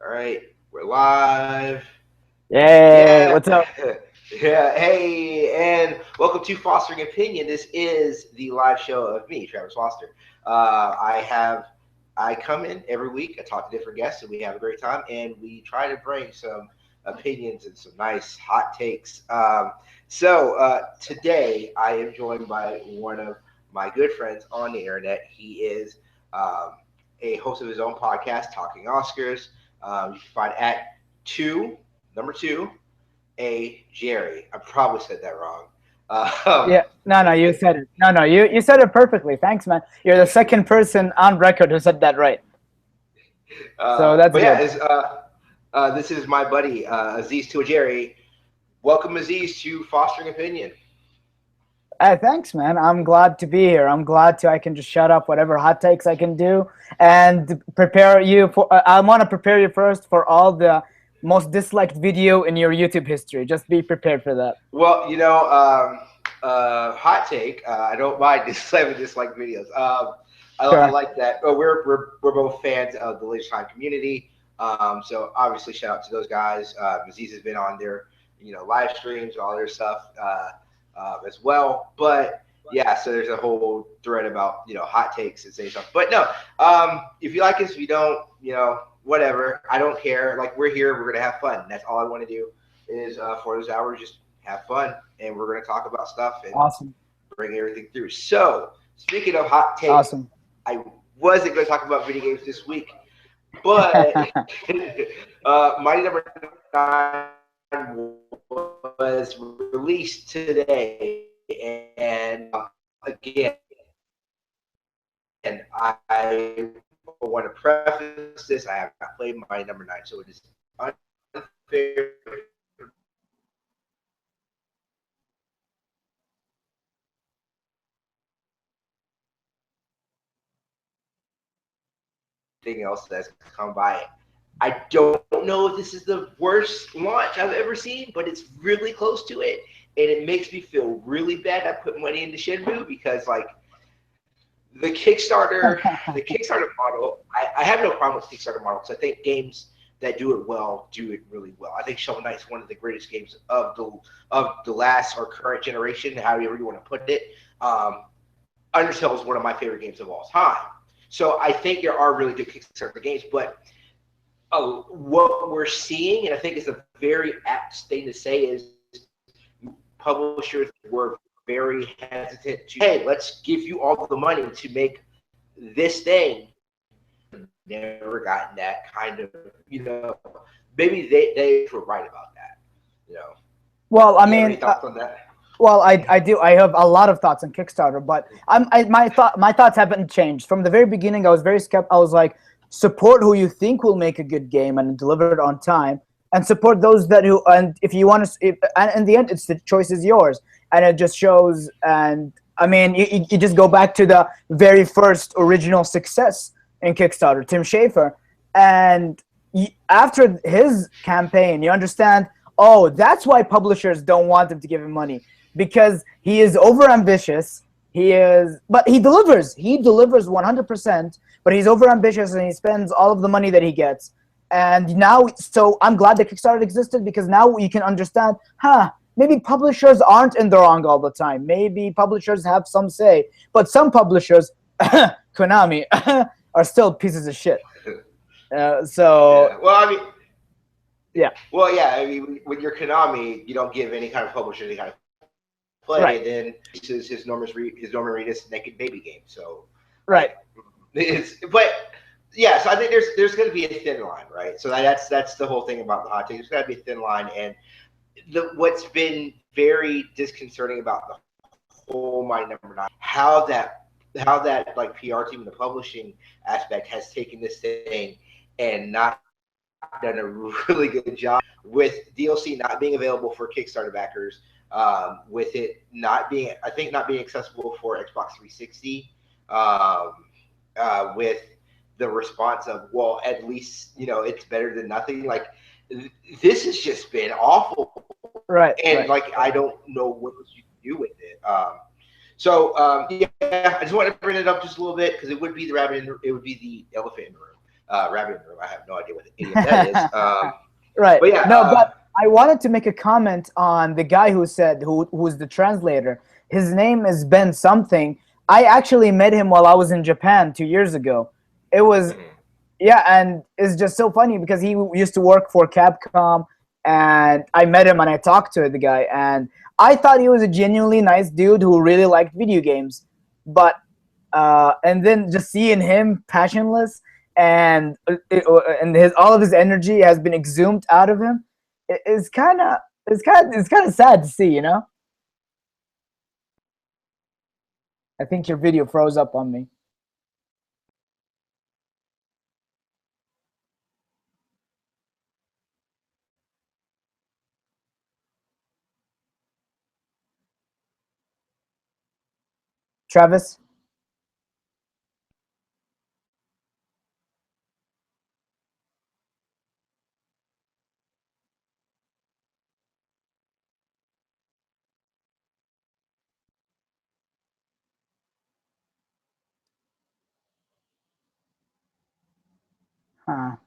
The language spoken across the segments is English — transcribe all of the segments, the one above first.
All right, we're live. Yay! Yeah, What's up? yeah. Hey, and welcome to Fostering Opinion. This is the live show of me, Travis Foster. I come in every week. I talk to different guests, and we have a great time. And we try to bring some opinions and some nice hot takes. Today, I am joined by one of my good friends on the internet. He is um, a host of his own podcast, Talking Oscars. You can find at two, number two, A Jerry. I probably said that wrong. Um, Yeah, no, you said it. No, you said it perfectly. Thanks, man. You're the second person on record who said that right. So that's but yeah, good. this is my buddy Aziz Twaiji. Welcome, Aziz, to Fostering Opinion. Hey, thanks, man. I'm glad to be here. I'm glad to. I can just shut up whatever hot takes I can do and prepare you for. I want to prepare you first for all the most disliked video in your YouTube history. Just be prepared for that. Well, hot take. I don't mind dislike videos. I Sure. like that. But we're both fans of the Leisure Time community. So obviously, shout out to those guys. Aziz has been on their live streams, all their stuff as well. But yeah, so there's a whole thread about hot takes and say something. But no, if you like us, if you don't, whatever. I don't care. Like we're here, we're gonna have fun. That's all I want to do is for those hours just have fun, and we're going to talk about stuff and Awesome. bring everything through. So, speaking of hot takes, Awesome. I wasn't going to talk about video games this week, but Mighty Number Nine was released today, and again, I want to preface this: I have not played Mighty Number Nine, so it is unfair everything else that's come by. I don't know if this is the worst launch I've ever seen, but it's really close to it, and it makes me feel really bad. I put money into Shenmue because like the Kickstarter model. I have no problem with the Kickstarter model because I think games that do it well do it really well. I think Shovel Knight's one of the greatest games of the last or current generation, however you want to put it. Undertale is one of my favorite games of all time. So I think there are really good Kickstarter games, but what we're seeing, and I think it's a very apt thing to say, is publishers were very hesitant to, hey, let's give you all the money to make this thing. Never gotten that kind of, maybe they were right about that. You know, Well, I you have any mean, thoughts on that? well, I do. I have a lot of thoughts on Kickstarter, but my thoughts haven't changed from the very beginning. I was very skeptical. I was like, support who you think will make a good game and deliver it on time, and support those that who. And if you want to, and in the end, it's the choice is yours, and it just shows. And I mean, you just go back to the very first original success in Kickstarter, Tim Schafer, and after his campaign, you understand. Oh, that's why publishers don't want him to give him money because he is overambitious. He is, but he delivers. He delivers 100%. But he's overambitious and he spends all of the money that he gets. And now, so I'm glad that Kickstarter existed because now you can understand. Maybe publishers aren't in the wrong all the time. Maybe publishers have some say, but some publishers, Konami, are still pieces of shit. So Yeah. Well, I mean, yeah, well, yeah. I mean, when you're Konami, you don't give any kind of publisher any kind of play. right, Then this is his Norman Reedus naked baby game. So right. like but yeah, so I think there's going to be a thin line, right? So that's the whole thing about the hot take. There's got to be a thin line, and what's been very disconcerting about the whole My Number Nine, how that like PR team and the publishing aspect has taken this thing and not done a really good job with DLC not being available for Kickstarter backers, with it not being, I think, not being accessible for Xbox 360. Um, with the response of, well, at least it's better than nothing. Like this has just been awful, and Right, like right. I don't know what else you can do with it. Yeah, I just want to bring it up just a little bit because it would be the elephant in the room. Rabbit Room. I have no idea what any of that is. Right. But yeah, No, but I wanted to make a comment on the guy who said who's the translator. His name is Ben something. I actually met him while I was in Japan 2 years ago. It was yeah, and it's just so funny because he used to work for Capcom, and I met him and I talked to the guy, and I thought he was a genuinely nice dude who really liked video games. But and then just seeing him passionless and his all of his energy has been exhumed out of him, it's kind of sad to see, you know. I think your video froze up on me. Travis. Huh.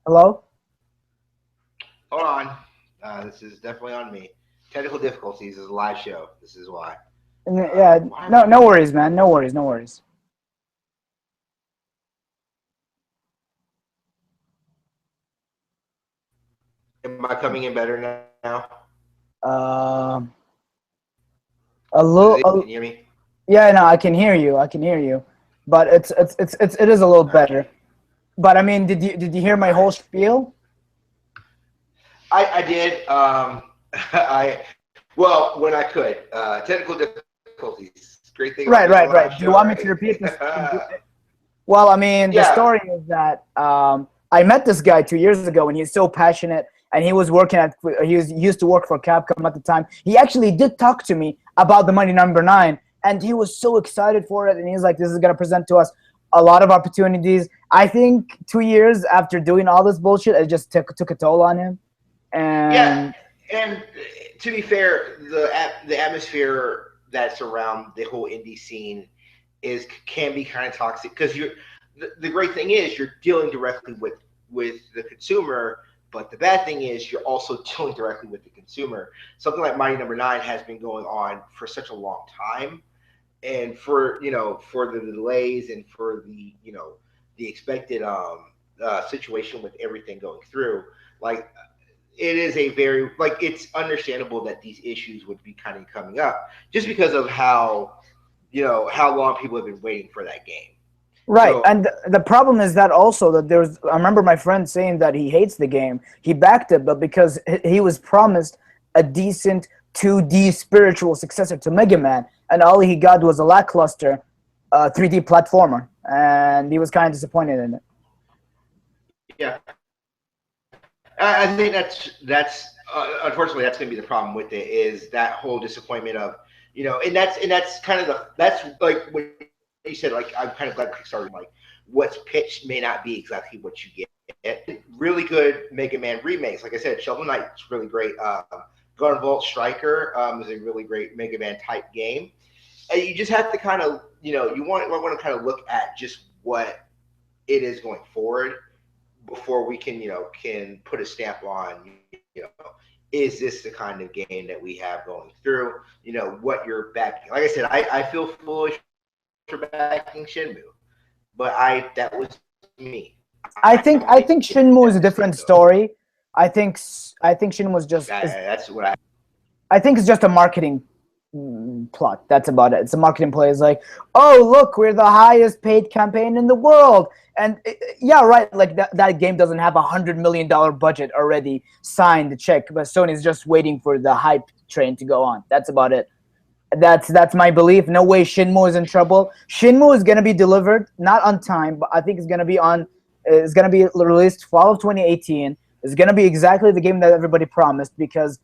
Hello. hold on. This is definitely on me. Technical difficulties. This is a live show. This is why. Yeah, Why am no, I no getting? worries, man. No worries, no worries. Am I coming in better now? Um, a Aziz, little. can you hear me? Yeah, no, I can hear you. I can hear you, but it is a little All right. better. But I mean, did you hear my All whole right. spiel? I did. I well when I could. Technical difficulties. Great thing about Right, being a right, live right. Do you show, want me to right? repeat this? Well, I mean, the Yeah. story is that I met this guy 2 years ago, and he's so passionate. And he was working at he used to work for Capcom at the time. He actually did talk to me about the Money Number Nine, and he was so excited for it. And he's like, "This is gonna present to us a lot of opportunities." I think 2 years after doing all this bullshit, it just took a toll on him. Yeah, And and to be fair, the atmosphere that's around the whole indie scene is can be kind of toxic because the great thing is you're dealing directly with the consumer, but the bad thing is you're also dealing directly with the consumer. Something like Mighty Number Nine has been going on for such a long time, and for for the delays and for the expected situation with everything going through, like it is a very like it's understandable that these issues would be kind of coming up just because of how long people have been waiting for that game. right, So and the problem is that also that there's. I remember my friend saying that he hates the game. He backed it, but because he was promised a decent 2D spiritual successor to Mega Man, and all he got was a lackluster 3D platformer, and he was kind of disappointed in it. yeah, I think that's unfortunately that's going to be the problem with it is that whole disappointment of and that's kind of that's like what you said, like I'm kind of glad Kickstarter like what's pitched may not be exactly what you get. Really good Mega Man remakes, like I said, Shovel Knight's really great. Gunvolt Striker is a really great Mega Man type game. And you just have to kind of you want to kind of look at just what it is going forward before we can put a stamp on you know is this the kind of game that we have going through, what you're backing. Like I said, I feel foolish for backing Shenmue, but that was me. I think I Shinmu is a that mistake different though. story. I think Shinmu is just is That's what I I think it's just a marketing plot. That's about it. It's a marketing play. It's like, oh, look, we're the highest paid campaign in the world. And yeah, right. Like that game doesn't have $100 million budget already signed the check, but Sony's just waiting for the hype train to go on. That's about it. That's my belief. No way Shinmu is in trouble. Shinmu is gonna be delivered not on time, but I think it's gonna be released fall of 2018. It's gonna be exactly the game that everybody promised because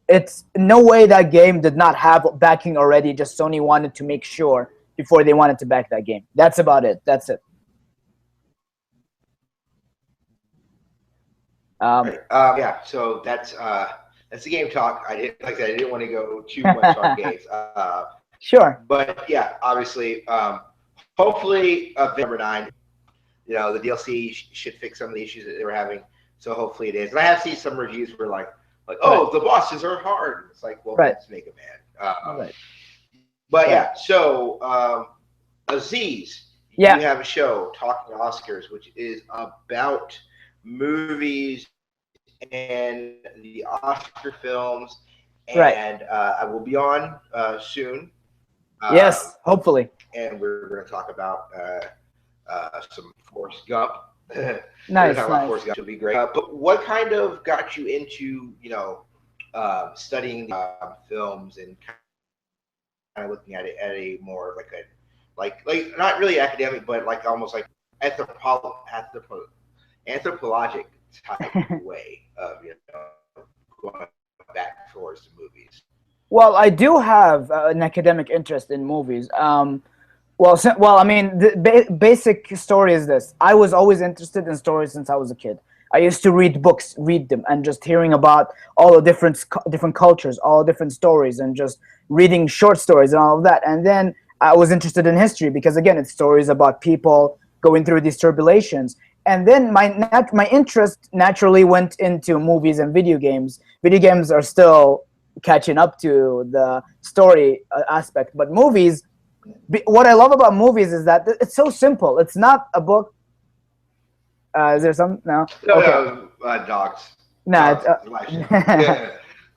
it's no way that game did not have backing already. Just Sony wanted to make sure before they wanted to back that game. That's about it. That's it. right. Yeah, so that's the game talk. I didn't like I said, I didn't want to go too much on games. Sure. But yeah, obviously, hopefully, number 9. The DLC should fix some of the issues that they were having. So hopefully it is. And I have seen some reviews where like, Right. oh, the bosses are hard. It's like, well, Right. that's Mega Man. Right. But Right. yeah, so Aziz, you Yeah. have a show talking Oscars, which is about movies and the Oscar films, and Right. I will be on soon, um, Yes. Hopefully. and we're going to talk about some Forrest Gump. We're going to talk Nice. about Nice. Forrest Gump, which will be great. But what kind of got you into studying films and kind of looking at it at a more like a like not really academic, but like almost like anthropologic type way of going back and forth to movies. Well, I do have an academic interest in movies. I mean, the basic story is this. I was always interested in stories since I was a kid. I used to read books, read them, and just hearing about all the different cultures, all different stories, and just reading short stories and all of that. And then I was interested in history because, again, it's stories about people going through these turbulations. And then my interest naturally went into movies and video games. Video games are still catching up to the story aspect, but movies, what I love about movies is that it's so simple. It's not a book. Is there some? No. No, Okay. no, dogs. No. Dogs. Live show. Yeah.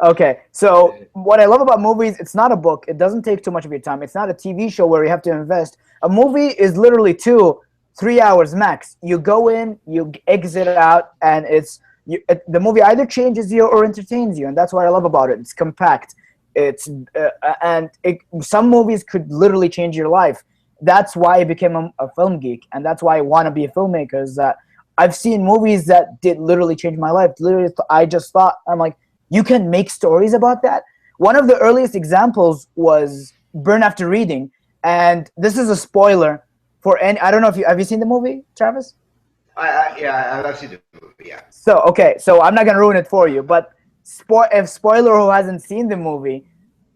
Okay. So what I love about movies, it's not a book. It doesn't take too much of your time. It's not a TV show where you have to invest. A movie is literally 2-3 hours max. You go in, you exit out, and the movie either changes you or entertains you, and that's what I love about it. It's compact. It's some movies could literally change your life. That's why I became a film geek, and that's why I want to be a filmmaker. Is that I've seen movies that did literally change my life. Literally, I just thought, I'm like, you can make stories about that. One of the earliest examples was Burn After Reading, and this is a spoiler for any. I don't know if have you seen the movie, Travis? Yeah, I've seen the movie. Yeah. So okay, so I'm not gonna ruin it for you, but if spoiler who hasn't seen the movie,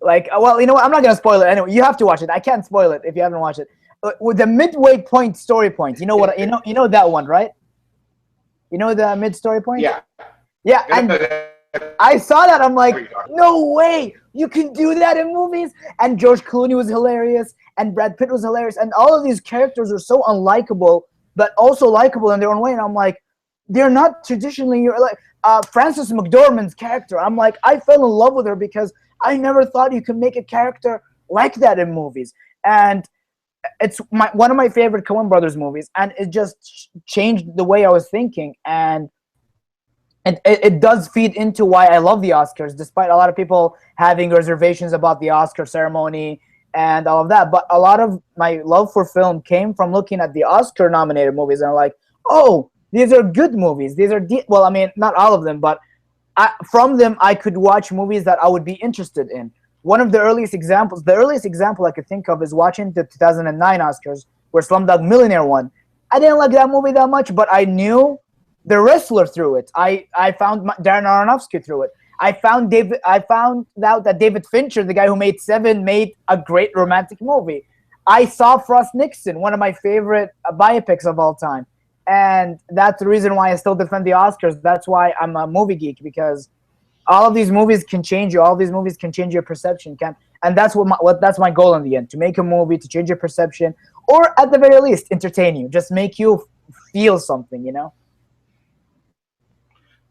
like, well, you know what? I'm not gonna spoil it anyway. You have to watch it. I can't spoil it if you haven't watched it. With the midway point, story point, you know what? You know that one, right? You know the mid story point? Yeah. Yeah, and I saw that. I'm like, no way, you can do that in movies. And George Clooney was hilarious, and Brad Pitt was hilarious, and all of these characters were so unlikable, but also likable in their own way. And I'm like, they're not traditionally like Frances McDormand's character. I'm like, I fell in love with her because I never thought you could make a character like that in movies. And it's one of my favorite Coen Brothers movies, and it just changed the way I was thinking. And it does feed into why I love the Oscars, despite a lot of people having reservations about the Oscar ceremony and all of that. But a lot of my love for film came from looking at the Oscar-nominated movies, and I'm like, oh, these are good movies. These are well, I mean, not all of them, but from them, I could watch movies that I would be interested in. One of the earliest example I could think of is watching the 2009 Oscars, where Slumdog Millionaire won. I didn't like that movie that much, but I knew the wrestler through it. I found Darren Aronofsky through it. I found out that David Fincher, the guy who made Seven, made a great romantic movie. I saw Frost Nixon, one of my favorite biopics of all time. And that's the reason why I still defend the Oscars. That's why I'm a movie geek, because all of these movies can change you. All of these movies can change your perception. And that's that's my goal in the end, to make a movie, to change your perception, or at the very least, entertain you. Just make you feel something, you know?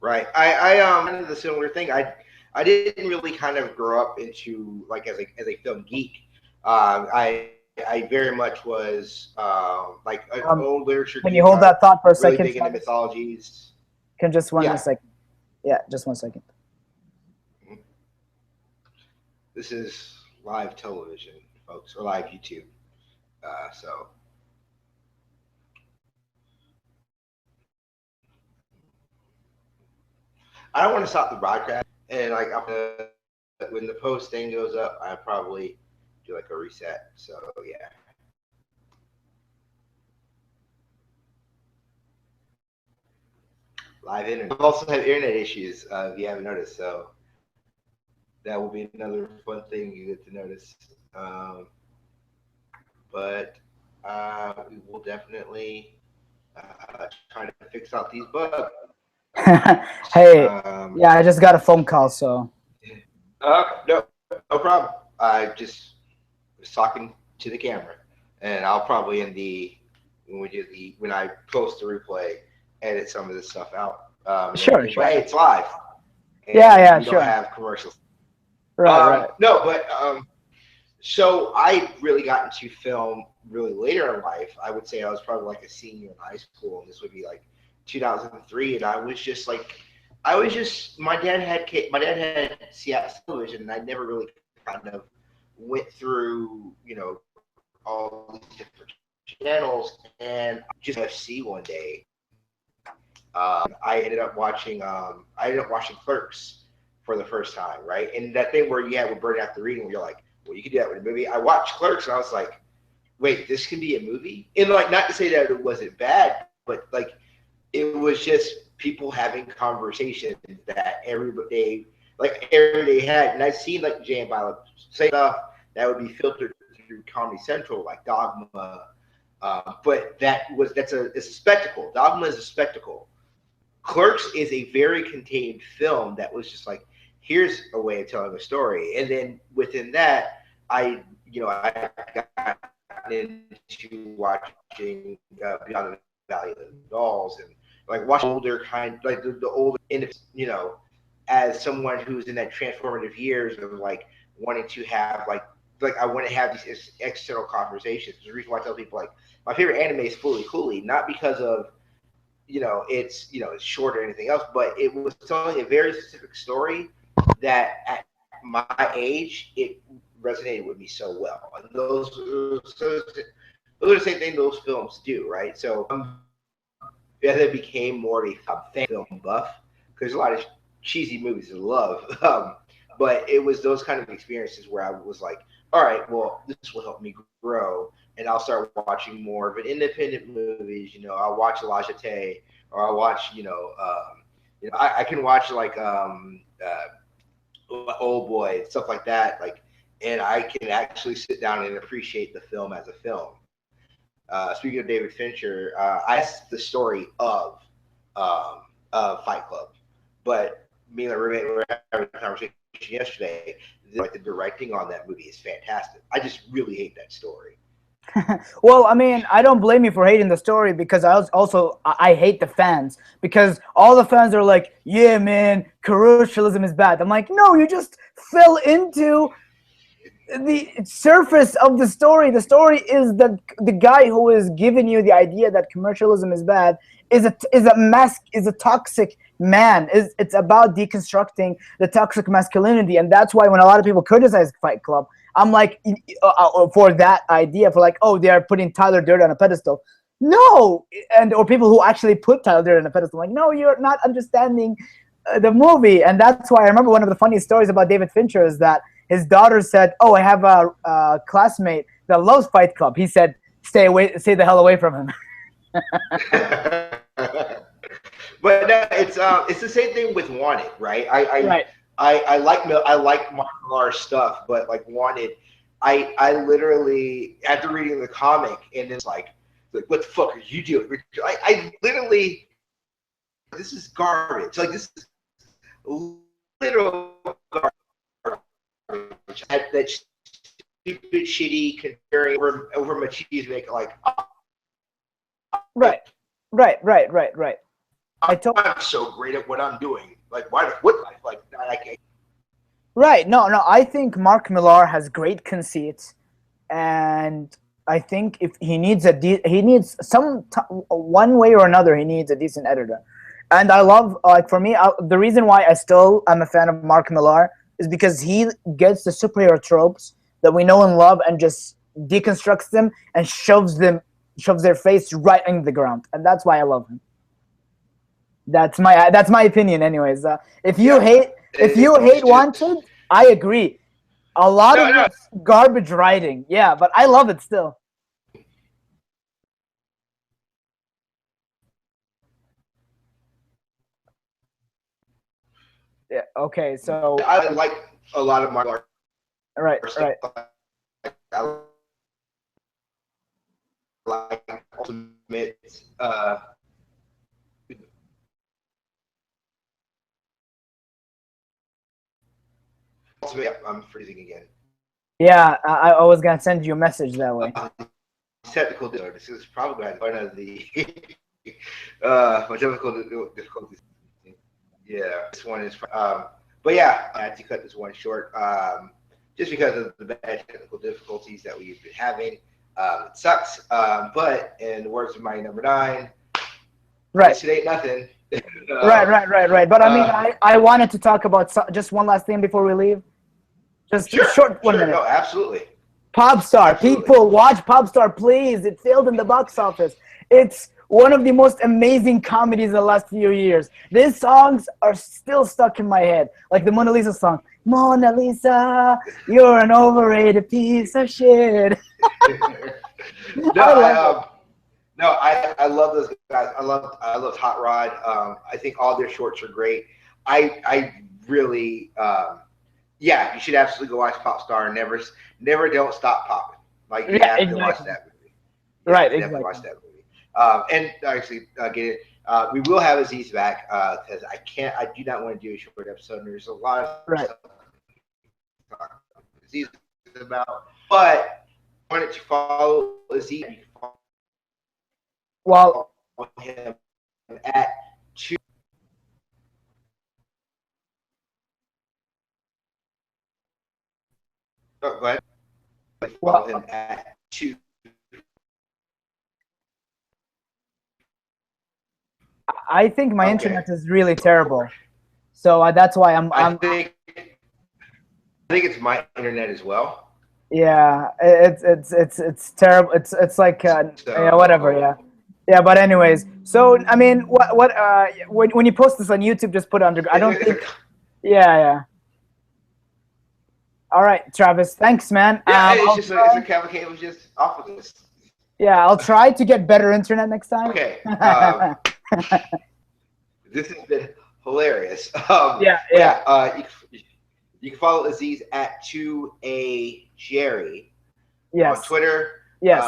Right. I kind of the similar thing. I didn't really kind of grow up into like as a film geek. I very much was like an old literature. Can you hold that thought for a really second? Big into mythologies. Can just one second. Yeah, just 1 second. This is live television, folks, or live YouTube. So. I don't want to stop the broadcast, and like when the post thing goes up, I probably do like a reset. So yeah. Live internet. I've also had internet issues, if you haven't noticed. So that will be another fun thing you get to notice. But we will definitely try to fix out these bugs. Hey, yeah, I just got a phone call, so. No, no problem. I just was talking to the camera, and I'll probably in the when I post the replay, edit some of this stuff out and Sure, everything. But sure. hey, it's live, Yeah, and yeah, we don't sure. have commercials. Right, right. No, but so I really got into film really later in life. I would say I was probably like a senior in high school, and this would be like 2003, and I was just my dad had Seattle television, and I never really kind of went through all these different channels, and just FC one day. I ended up watching Clerks for the first time, right? And that thing where you had with burning after reading, where you're like, well, you could do that with a movie. I watched Clerks, and I was like, wait, this can be a movie? And like, not to say that it wasn't bad, but like, it was just people having conversations that every day had. And I've seen like Jay and Violet say stuff that would be filtered through Comedy Central, like Dogma. But it's a spectacle. Dogma is a spectacle. Clerks is a very contained film that was just like, here's a way of telling a story. And then within that, I got into watching Beyond the Valley of the Dolls, and like watching older kind, like the older, as someone who's in that transformative years of like wanting to have like I want to have these external conversations. The reason why I tell people like my favorite anime is Fully Cooley, not because of it's short or anything else, but it was telling a very specific story that at my age it resonated with me so well. And those are the same thing those films do, right? So as I became more of a fan film buff, because a lot of cheesy movies I love, but it was those kind of experiences where I was like, all right, well, this will help me grow, and I'll start watching more of an independent movies. I'll watch Elijah Tay, or I'll watch, I can watch like Old Boy, stuff like that, like, and I can actually sit down and appreciate the film as a film. Speaking of David Fincher, I asked the story of Fight Club, but me and my roommate were having a conversation yesterday. Like the directing on that movie is fantastic. I just really hate that story. Well, I mean, I don't blame you for hating the story, because I hate the fans, because all the fans are like, yeah, man, commercialism is bad. I'm like, no, you just fell into the surface of the story. The story is that the guy who is giving you the idea that commercialism is bad is a toxic man. It's about deconstructing the toxic masculinity, and that's why when a lot of people criticize Fight Club, I'm like, for that idea, for like, oh, they are putting Tyler Durden on a pedestal. No, or people who actually put Tyler Durden on a pedestal, like, no, you're not understanding the movie. And that's why I remember one of the funniest stories about David Fincher is that his daughter said, "Oh, I have a classmate that loves Fight Club." He said, stay the hell away from him." But no, it's the same thing with Wanted, right? Right. I like Mark Millar's stuff, but like Wanted, I literally after reading the comic and it's like what the fuck are you doing? I literally, this is garbage. Like this is literal garbage. That stupid, shitty comparing over machismo, like Right. I'm so great at what I'm doing. Like why? What? Like I can't. Right. No, I think Mark Millar has great conceit, and I think if he needs he needs one way or another, he needs a decent editor. And I love, like, for me, the reason why I still am a fan of Mark Millar is because he gets the superhero tropes that we know and love and just deconstructs them and shoves their face right in the ground, and that's why I love him. That's my opinion, anyways. If you Yeah, hate it's just Wanted, I agree. A lot no, of no. it's garbage writing, yeah, but I love it still. Yeah. Okay. So I like a lot of martial arts. Right. I like ultimate. I'm freezing again. Yeah, I was gonna send you a message that way. Technical difficulties. This is probably one of the my difficulties. Yeah, this one is. But yeah, I had to cut this one short just because of the bad technical difficulties that we've been having. It sucks. But in the words of my number 9, right, it ain't nothing. right. But I mean, I wanted to talk about just one last thing before we leave. Just a short 1 minute. No, absolutely. Popstar, people, watch Popstar, please. It failed in the box office. It's one of the most amazing comedies of the last few years. These songs are still stuck in my head, like the Mona Lisa song. Mona Lisa, you're an overrated piece of shit. I love those guys. I love Hot Rod. I think all their shorts are great. I really, yeah, you should absolutely go watch Popstar. Never don't stop popping. Like you have to watch that movie. Right, exactly. Watch that movie. And actually, get it. We will have Aziz back because I do not want to do a short episode. And there's a lot of stuff to talk Aziz about, but I wanted to follow Aziz. Well, him at 2. Oh, go ahead. Follow him at 2. I think my internet is really terrible, so that's why I think it's my internet as well. Yeah, it's terrible. It's like yeah, whatever. Yeah. But anyways, so I mean, when you post this on YouTube, just put it under. I don't think. Yeah. All right, Travis. Thanks, man. Yeah, it's a cavalcade. It was just off of this. Yeah, I'll try to get better internet next time. Okay. This has been hilarious. You can follow Aziz at 2AJerry on Twitter. Yes.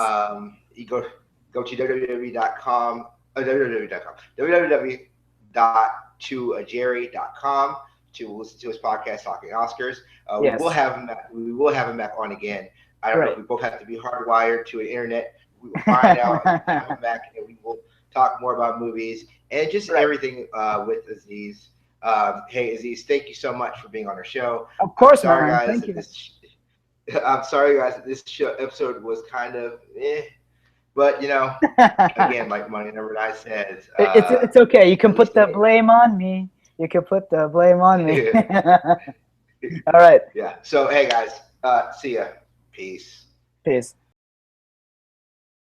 You go to www.com, www.toajerry.com to listen to his podcast, Talking Oscars. We will have him back. We will have him back on again. I don't know if we both have to be hardwired to an internet. We will find out and have him back, and we will talk more about movies and just everything with Aziz. Hey, Aziz, thank you so much for being on our show. Of course, man. Thank you. I'm sorry, guys, that this episode was kind of but again, like my number 9 says, it's okay. You can put the blame on me. You can put the blame on me. All right. Yeah. So, hey, guys, see ya. Peace.